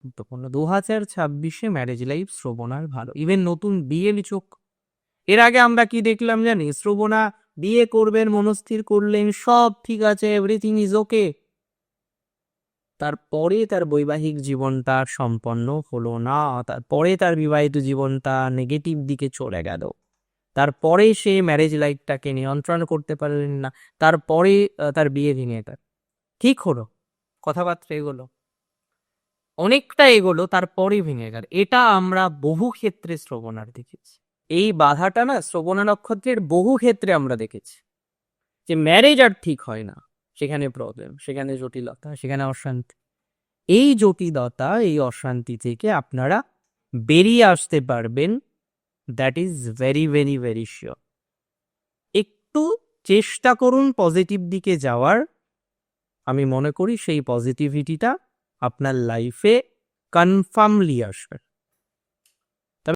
গুরুত্বপূর্ণ। 2026-এ marriage life শ্রবণার ভালো, even নতুন বিয়ের চোখ। এর আগে আমরা কি দেখলাম জানি, শ্রবণা বিয়ে করবেন, মনস্থির করলেন, সব ঠিক আছে, এভরিথিং ইজ ওকে, তারপরে তার বৈবাহিক জীবনটা সম্পন্ন হলো না, তারপরে তার বিবাহিত জীবনটা নেগেটিভ দিকে চলে গেল, তারপরে সে ম্যারেজ লাইফটাকে নিয়ন্ত্রণ করতে পারলেন না, তারপরে তার বিয়ে ভেঙে গেল, ঠিক হলো, কথাবার্তা এগোলো, অনেকটা এগোলো, তারপরে ভেঙে গেল। এটা আমরা বহু ক্ষেত্রে শ্রবণার দেখেছি। এই বাধাটা না শ্রবণা নক্ষত্রের বহু ক্ষেত্রে আমরা দেখেছি, যে ম্যারেজ আর ঠিক হয় না, সেখানে প্রবলেম, সেখানে জটিলতা, সেখানে অশান্তি। এই জটিলতা, এই অশান্তি থেকে আপনারা বেরিয়ে আসতে পারবেন, that is very very very sure. একটু চেষ্টা করুন পজিটিভ দিকে যাওয়ার, আমি মনে করি সেই পজিটিভিটিটা আপনার লাইফে কনফার্মলি আসবে।